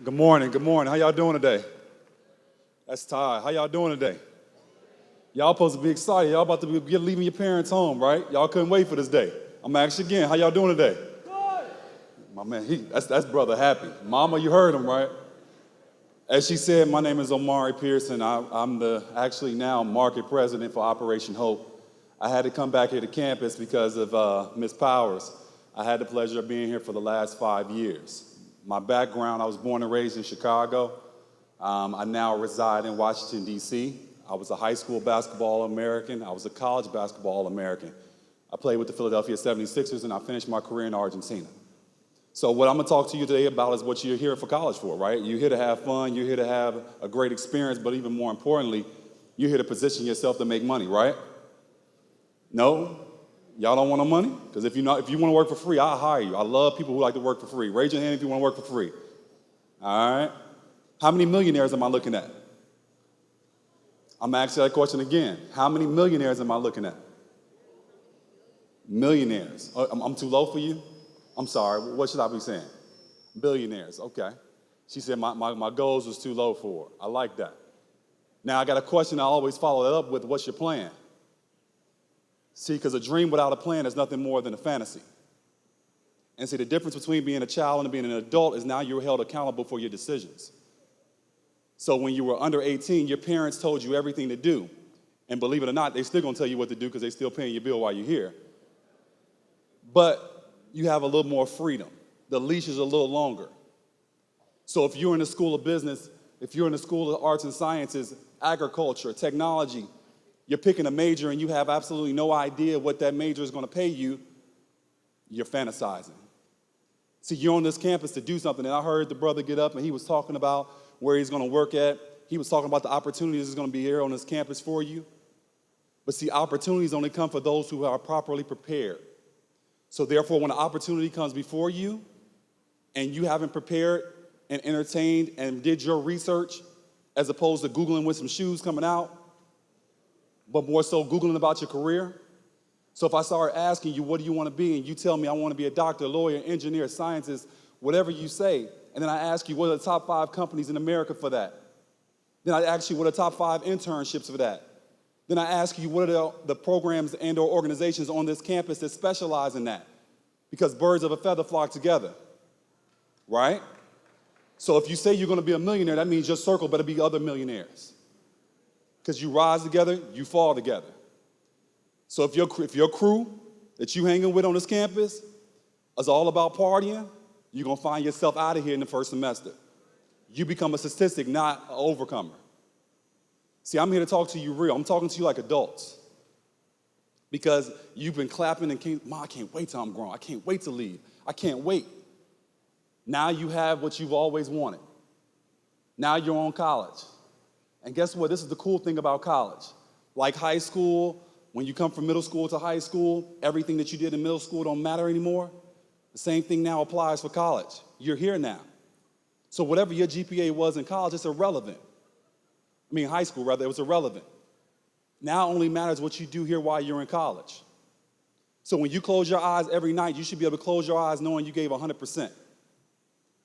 Good morning, good morning. How y'all doing today? That's Ty. How y'all doing today? Y'all supposed to be excited. Y'all about to be leaving your parents home, right? Y'all couldn't wait for this day. I'm gonna ask you again. How y'all doing today? Good. My man, that's brother happy. Mama, you heard him, right? As she said, my name is Omari Pearson. I'm the actually now market president for Operation Hope. I had to come back here to campus because of Ms. Powers. I had the pleasure of being here for the last 5 years. My background, I was born and raised in Chicago. I now reside in Washington, D.C. I was a high school basketball All-American. I was a college basketball All-American. I played with the Philadelphia 76ers, and I finished my career in Argentina. So what I'm going to talk to you today about is what you're here for college for, right? You're here to have fun. You're here to have a great experience, but even more importantly, you're here to position yourself to make money, right? No? Y'all don't want no money? Because if you want to work for free, I'll hire you. I love people who like to work for free. Raise your hand if you want to work for free. All right? How many millionaires am I looking at? I'm going to ask you that question again. How many millionaires am I looking at? Millionaires. I'm too low for you? I'm sorry. What should I be saying? Billionaires. Okay. She said my goals was too low for her. I like that. Now, I got a question I always follow that up with. What's your plan? See, because a dream without a plan is nothing more than a fantasy. And see, the difference between being a child and being an adult is now you're held accountable for your decisions. So when you were under 18, your parents told you everything to do. And believe it or not, they're still going to tell you what to do because they're still paying your bill while you're here. But you have a little more freedom. The leash is a little longer. So if you're in the school of business, if you're in the school of arts and sciences, agriculture, technology, you're picking a major and you have absolutely no idea what that major is going to pay you, you're fantasizing. See, you're on this campus to do something, and I heard the brother get up and he was talking about where he's going to work at. He was talking about the opportunities that's going to be here on this campus for you. But see, opportunities only come for those who are properly prepared. So therefore, when an opportunity comes before you and you haven't prepared and entertained and did your research as opposed to Googling with some shoes coming out, but more so Googling about your career. So if I start asking you, what do you want to be? And you tell me I want to be a doctor, lawyer, engineer, scientist, whatever you say. And then I ask you, what are the top 5 companies in America for that? Then I ask you, what are the top 5 internships for that? Then I ask you, what are the programs and or organizations on this campus that specialize in that? Because birds of a feather flock together, right? So if you say you're going to be a millionaire, that means your circle better be other millionaires. Because you rise together, you fall together. So if your crew that you hanging with on this campus is all about partying, you're going to find yourself out of here in the first semester. You become a statistic, not an overcomer. See, I'm here to talk to you real. I'm talking to you like adults. Because you've been clapping and Mom, I can't wait till I'm grown. I can't wait to leave. I can't wait. Now you have what you've always wanted. Now you're on college. And guess what? This is the cool thing about college. Like high school, when you come from middle school to high school, everything that you did in middle school don't matter anymore. The same thing now applies for college. You're here now. So whatever your GPA was in college, it's irrelevant. High school, rather, it was irrelevant. Now it only matters what you do here while you're in college. So when you close your eyes every night, you should be able to close your eyes knowing you gave 100%.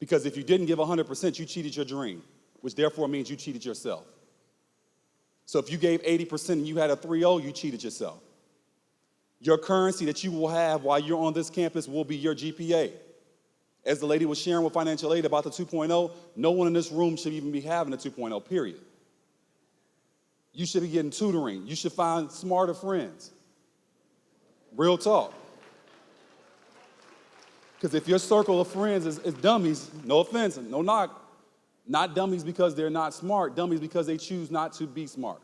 Because if you didn't give 100%, you cheated your dream, which therefore means you cheated yourself. So if you gave 80% and you had a 3.0, you cheated yourself. Your currency that you will have while you're on this campus will be your GPA. As the lady was sharing with financial aid about the 2.0, no one in this room should even be having a 2.0, period. You should be getting tutoring. You should find smarter friends. Real talk. Because if your circle of friends is dummies, no offense, no knock, not dummies because they're not smart, dummies because they choose not to be smart.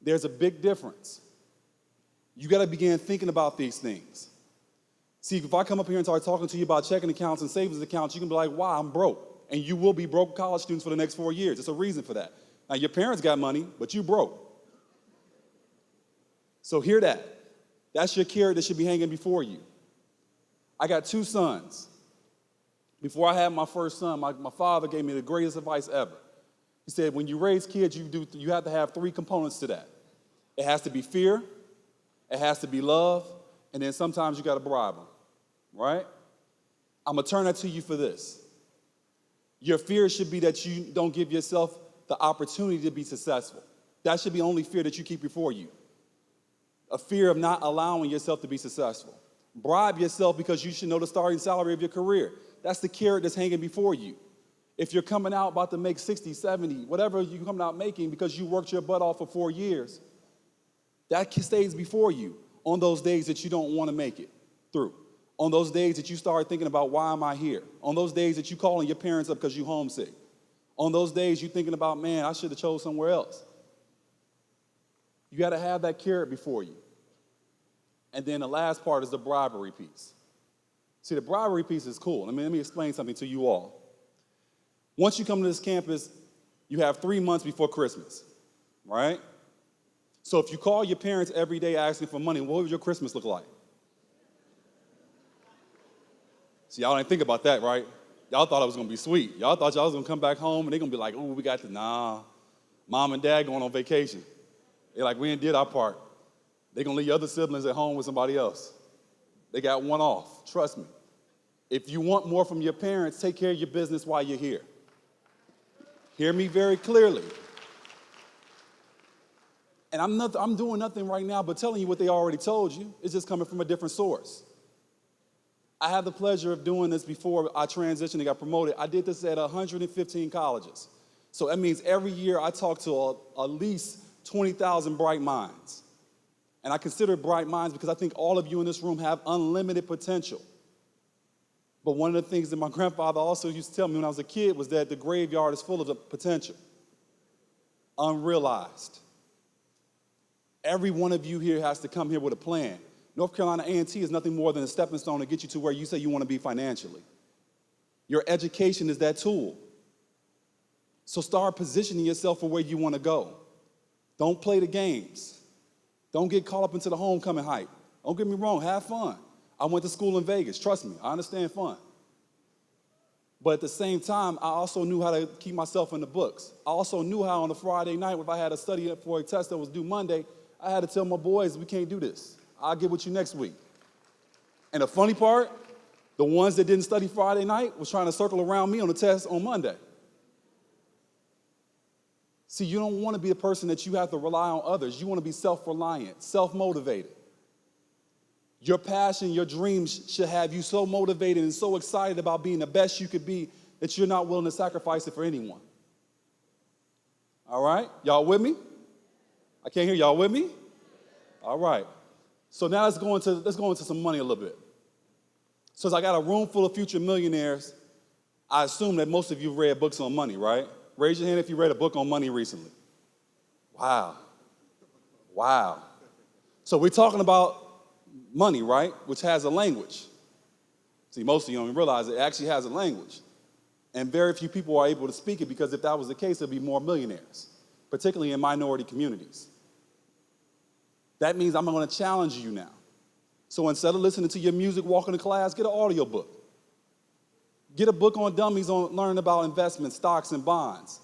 There's a big difference. You got to begin thinking about these things. See, if I come up here and start talking to you about checking accounts and savings accounts, you can be like, wow, I'm broke. And you will be broke college students for the next 4 years. There's a reason for that. Now, your parents got money, but you broke. So hear that. That's your carrot that should be hanging before you. I got 2 sons. Before I had my first son, my father gave me the greatest advice ever. He said, when you raise kids, you have to have 3 components to that. It has to be fear, it has to be love, and then sometimes you got to bribe them, right? I'm going to turn that to you for this. Your fear should be that you don't give yourself the opportunity to be successful. That should be the only fear that you keep before you. A fear of not allowing yourself to be successful. Bribe yourself because you should know the starting salary of your career. That's the carrot that's hanging before you. If you're coming out about to make 60, 70, whatever you're coming out making because you worked your butt off for 4 years, that stays before you on those days that you don't want to make it through. On those days that you start thinking about, why am I here? On those days that you calling your parents up because you're homesick. On those days you're thinking about, man, I should have chose somewhere else. You got to have that carrot before you. And then the last part is the bribery piece. See, the bribery piece is cool. Let me explain something to you all. Once you come to this campus, you have 3 months before Christmas, right? So if you call your parents every day asking for money, what would your Christmas look like? See, y'all didn't think about that, right? Y'all thought it was going to be sweet. Y'all thought y'all was going to come back home and they're going to be like, oh, we got mom and dad going on vacation. They're like, we ain't did our part. They're going to leave your other siblings at home with somebody else. They got one off. Trust me. If you want more from your parents, take care of your business while you're here. Hear me very clearly. And I'm doing nothing right now but telling you what they already told you. It's just coming from a different source. I had the pleasure of doing this before I transitioned and got promoted. I did this at 115 colleges. So that means every year I talk to at least 20,000 bright minds. And I consider it bright minds because I think all of you in this room have unlimited potential. But one of the things that my grandfather also used to tell me when I was a kid was that the graveyard is full of the potential, unrealized. Every one of you here has to come here with a plan. North Carolina A&T is nothing more than a stepping stone to get you to where you say you want to be financially. Your education is that tool. So start positioning yourself for where you want to go. Don't play the games. Don't get caught up into the homecoming hype. Don't get me wrong, have fun. I went to school in Vegas. Trust me, I understand fun. But at the same time, I also knew how to keep myself in the books. I also knew how on a Friday night, if I had to study for a test that was due Monday, I had to tell my boys, we can't do this. I'll get with you next week. And the funny part, the ones that didn't study Friday night was trying to circle around me on the test on Monday. See, you don't want to be a person that you have to rely on others. You want to be self-reliant, self-motivated. Your passion, your dreams should have you so motivated and so excited about being the best you could be that you're not willing to sacrifice it for anyone. All right? Y'all with me? I can't hear y'all with me? All right. So now let's go into some money a little bit. So as I got a room full of future millionaires, I assume that most of you have read books on money, right? Raise your hand if you read a book on money recently. Wow. So we're talking about money, right? Which has a language. See, most of you don't even realize it actually has a language. And very few people are able to speak it because if that was the case, there'd be more millionaires, particularly in minority communities. That means I'm going to challenge you now. So instead of listening to your music walking to class, get an audio book. Get a book on dummies on learning about investments, stocks, and bonds.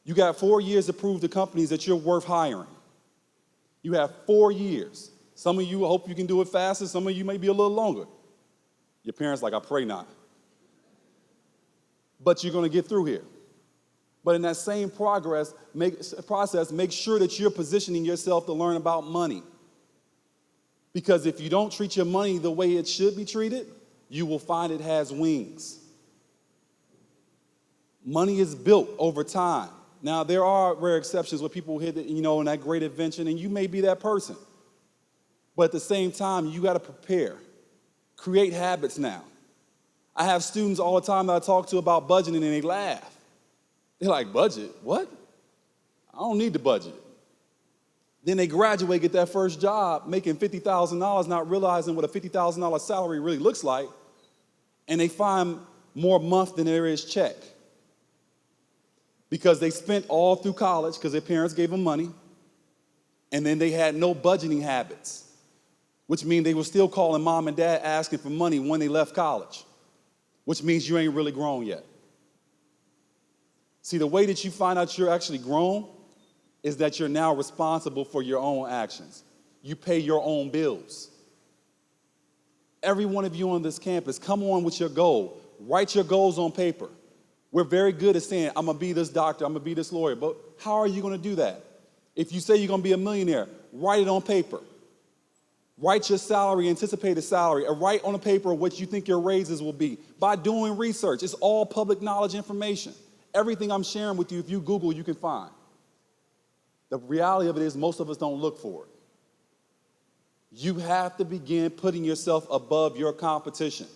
You got 4 years to prove to companies that you're worth hiring. You have 4 years. Some of you hope you can do it faster. Some of you may be a little longer. Your parents like, I pray not. But you're going to get through here. But in that same process, make sure that you're positioning yourself to learn about money. Because if you don't treat your money the way it should be treated, you will find it has wings. Money is built over time. Now, there are rare exceptions where people hit it, in that great invention, and you may be that person. But at the same time, you got to prepare. Create habits now. I have students all the time that I talk to about budgeting, and they laugh. They're like, budget? What? I don't need to budget. Then they graduate, get that first job, making $50,000, not realizing what a $50,000 salary really looks like, and they find more month than there is check. Because they spent all through college because their parents gave them money, and then they had no budgeting habits, which means they were still calling mom and dad asking for money when they left college, which means you ain't really grown yet. See, the way that you find out you're actually grown is that you're now responsible for your own actions. You pay your own bills. Every one of you on this campus, come on with your goal. Write your goals on paper. We're very good at saying, I'm gonna be this doctor, I'm gonna be this lawyer, but how are you gonna do that? If you say you're gonna be a millionaire, write it on paper. Write your salary, anticipated salary, and write on a paper what you think your raises will be. By doing research, it's all public knowledge information. Everything I'm sharing with you, if you Google, you can find. The reality of it is most of us don't look for it. You have to begin putting yourself above your competition.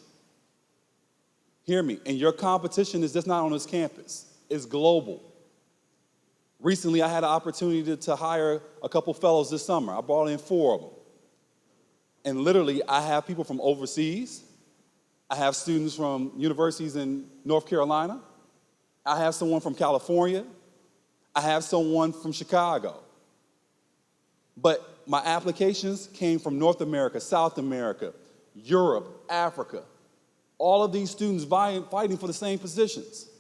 Hear me, and your competition is just not on this campus, it's global. Recently, I had an opportunity to hire a couple fellows this summer. I brought in 4 of them. And literally, I have people from overseas. I have students from universities in North Carolina. I have someone from California. I have someone from Chicago. But my applications came from North America, South America, Europe, Africa. All of these students fighting for the same positions.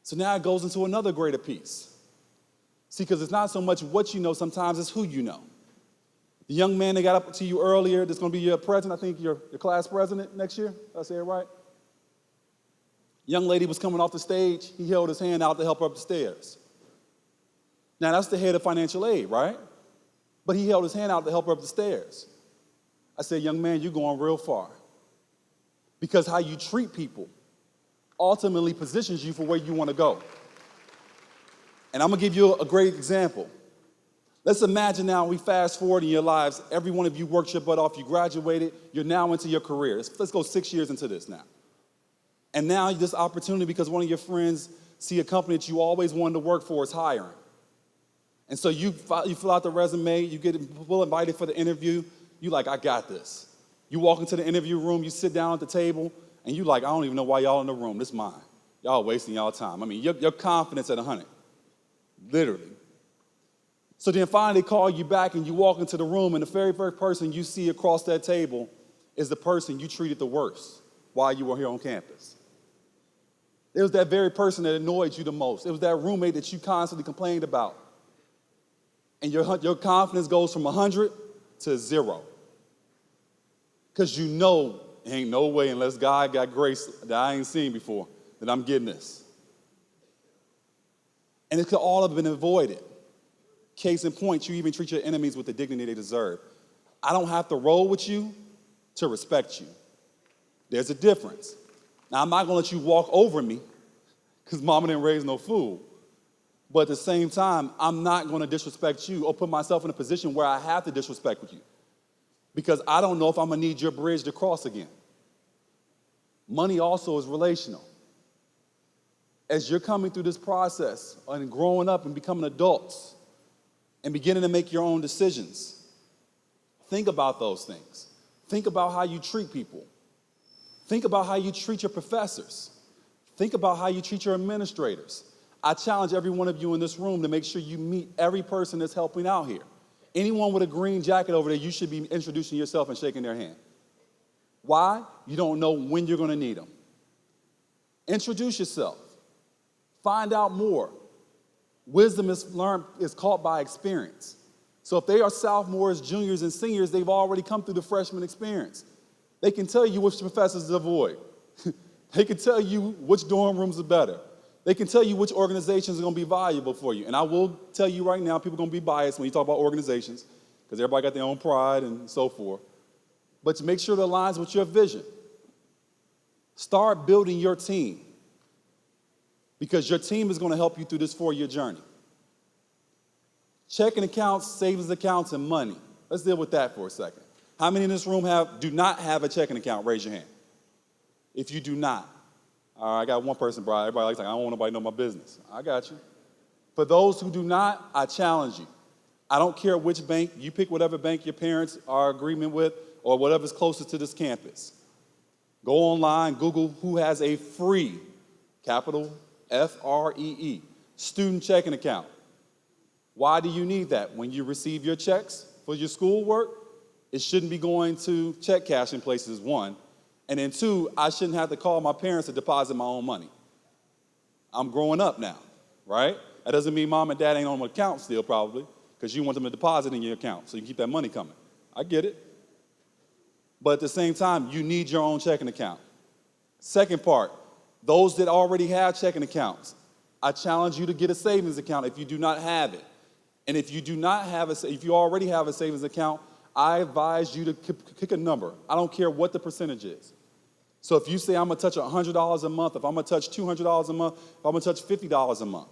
So now it goes into another greater piece. See, because it's not so much what you know, sometimes it's who you know. The young man that got up to you earlier, that's going to be your president, I think your class president next year, did I say it right? Young lady was coming off the stage, he held his hand out to help her up the stairs. Now that's the head of financial aid, right? But he held his hand out to help her up the stairs. I said, young man, you're going real far. Because how you treat people ultimately positions you for where you want to go. And I'm going to give you a great example. Let's imagine now we fast forward in your lives. Every one of you worked your butt off. You graduated. You're now into your career. Let's go 6 years into this now. And now this opportunity because one of your friends see a company that you always wanted to work for is hiring. And so you fill out the resume. You get invited for the interview. You like, I got this. You walk into the interview room. You sit down at the table. And you like, I don't even know why y'all in the room. This is mine. Y'all wasting y'all time. I mean, your confidence at 100. Literally. So then finally they call you back and you walk into the room and the very first person you see across that table is the person you treated the worst while you were here on campus. It was that very person that annoyed you the most. It was that roommate that you constantly complained about. And your confidence goes from 100 to 0. Because you know, ain't no way unless God got grace that I ain't seen before that I'm getting this. And it could all have been avoided. Case in point, you even treat your enemies with the dignity they deserve. I don't have to roll with you to respect you. There's a difference. Now, I'm not going to let you walk over me because mama didn't raise no fool. But at the same time, I'm not going to disrespect you or put myself in a position where I have to disrespect with you because I don't know if I'm going to need your bridge to cross again. Money also is relational. As you're coming through this process and growing up and becoming adults, and beginning to make your own decisions. Think about those things. Think about how you treat people. Think about how you treat your professors. Think about how you treat your administrators. I challenge every one of you in this room to make sure you meet every person that's helping out here. Anyone with a green jacket over there, you should be introducing yourself and shaking their hand. Why? You don't know when you're going to need them. Introduce yourself. Find out more. Wisdom is caught by experience. So if they are sophomores, juniors, and seniors, they've already come through the freshman experience. They can tell you which professors to avoid. They can tell you which dorm rooms are better. They can tell you which organizations are going to be valuable for you. And I will tell you right now, people are going to be biased when you talk about organizations because everybody got their own pride and so forth. But to make sure it aligns with your vision, start building your team. Because your team is going to help you through this 4-year journey. Checking accounts, savings accounts, and money. Let's deal with that for a second. How many in this room do not have a checking account? Raise your hand. If you do not. All right, I got one person, bro. Everybody likes, I don't want nobody to know my business. I got you. For those who do not, I challenge you. I don't care which bank. You pick whatever bank your parents are in agreement with or whatever's closest to this campus. Go online, Google who has a free, capital F-R-E-E, student checking account. Why do you need that? When you receive your checks for your schoolwork, it shouldn't be going to check cashing places, 1. And then 2, I shouldn't have to call my parents to deposit my own money. I'm growing up now, right? That doesn't mean mom and dad ain't on my account still probably, because you want them to deposit in your account so you can keep that money coming. I get it. But at the same time, you need your own checking account. Second part, Those that already have checking accounts, I challenge you to get a savings account if you do not have it. And if you do not have if you already have a savings account, I advise you to pick a number. I don't care what the percentage is. So if you say I'm gonna touch $100 a month, if I'm gonna touch $200 a month, if I'm gonna touch $50 a month,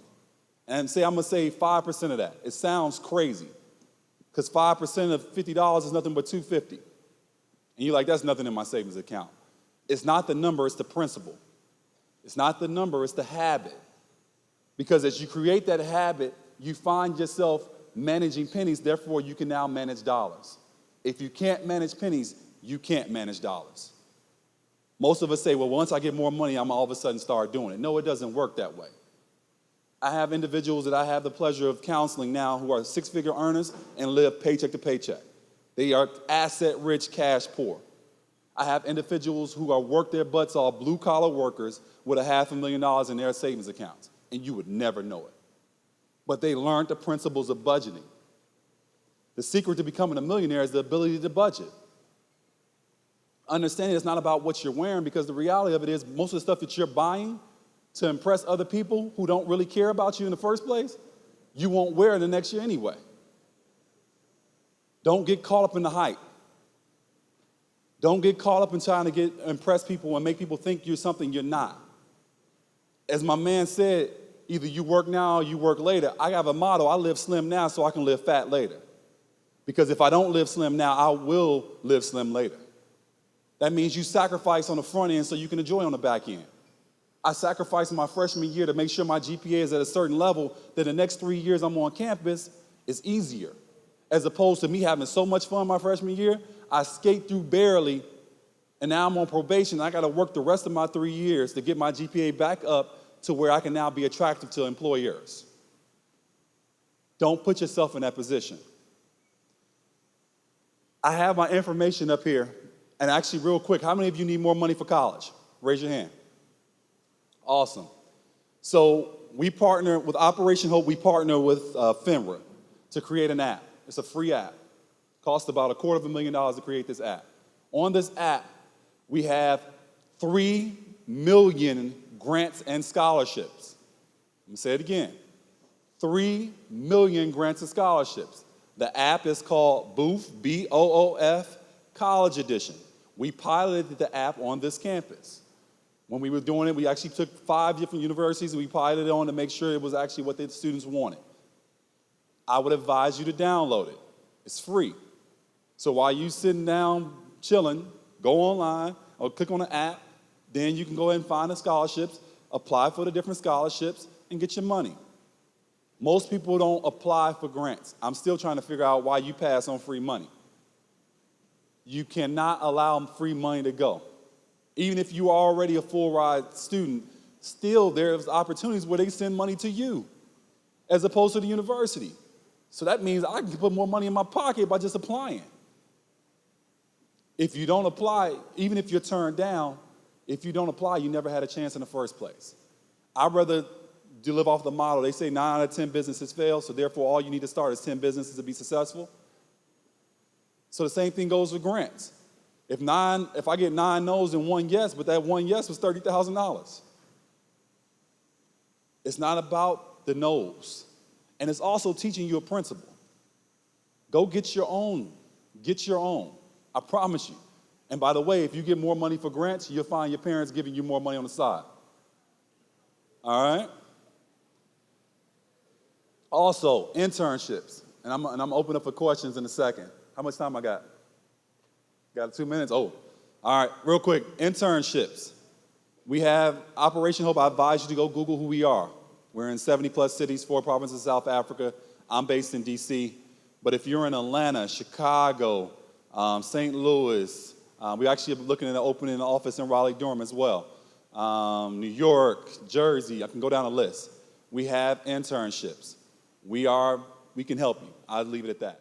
and say I'm gonna save 5% of that, it sounds crazy, because 5% of $50 is nothing but $250. And you're like, that's nothing in my savings account. It's not the number, it's the principle. It's not the number, it's the habit. Because as you create that habit, you find yourself managing pennies, therefore you can now manage dollars. If you can't manage pennies, you can't manage dollars. Most of us say, well, once I get more money, I'm all of a sudden start doing it. No, it doesn't work that way. I have individuals that I have the pleasure of counseling now who are six-figure earners and live paycheck to paycheck. They are asset-rich, cash-poor. I have individuals who are work their butts off, blue-collar workers with $500,000 in their savings accounts, and you would never know it. But they learned the principles of budgeting. The secret to becoming a millionaire is the ability to budget. Understanding it's not about what you're wearing, because the reality of it is most of the stuff that you're buying to impress other people who don't really care about you in the first place, you won't wear the next year anyway. Don't get caught up in the hype. Don't get caught up in trying to impress people and make people think you're something you're not. As my man said, either you work now or you work later. I have a motto: I live slim now so I can live fat later. Because if I don't live slim now, I will live slim later. That means you sacrifice on the front end so you can enjoy on the back end. I sacrificed my freshman year to make sure my GPA is at a certain level that the next 3 years I'm on campus is easier. As opposed to me having so much fun my freshman year, I skate through barely, and now I'm on probation. I got to work the rest of my 3 years to get my GPA back up to where I can now be attractive to employers. Don't put yourself in that position. I have my information up here. And actually, real quick, how many of you need more money for college? Raise your hand. Awesome. So we partner with Operation Hope. We partner with FINRA to create an app. It's a free app. Cost about $250,000 to create this app. On this app, we have 3 million grants and scholarships. Let me say it again. 3 million grants and scholarships. The app is called Booth, B-O-O-F, College Edition. We piloted the app on this campus. When we were doing it, we actually took 5 different universities and we piloted it on to make sure it was actually what the students wanted. I would advise you to download it. It's free. So while you're sitting down chilling, go online or click on the app. Then you can go ahead and find the scholarships, apply for the different scholarships, and get your money. Most people don't apply for grants. I'm still trying to figure out why you pass on free money. You cannot allow free money to go. Even if you are already a full-ride student, still there's opportunities where they send money to you as opposed to the university. So that means I can put more money in my pocket by just applying. If you don't apply, even if you're turned down, if you don't apply, you never had a chance in the first place. I'd rather live off the model. They say 9 out of 10 businesses fail, so therefore all you need to start is 10 businesses to be successful. So the same thing goes with grants. If I get 9 no's and 1 yes, but that 1 yes was $30,000. It's not about the no's. And it's also teaching you a principle. Go get your own. Get your own. I promise you. And by the way, if you get more money for grants, you'll find your parents giving you more money on the side. All right? Also, internships. And I'm open up for questions in a second. How much time I got? Got 2 minutes? Oh, all right, real quick. Internships. We have Operation Hope. I advise you to go Google who we are. We're in 70-plus cities, 4 provinces of South Africa. I'm based in D.C. But if you're in Atlanta, Chicago, St. Louis, we actually are looking at opening an office in Raleigh-Durham as well. New York, Jersey, I can go down a list. We have internships. We can help you. I'll leave it at that.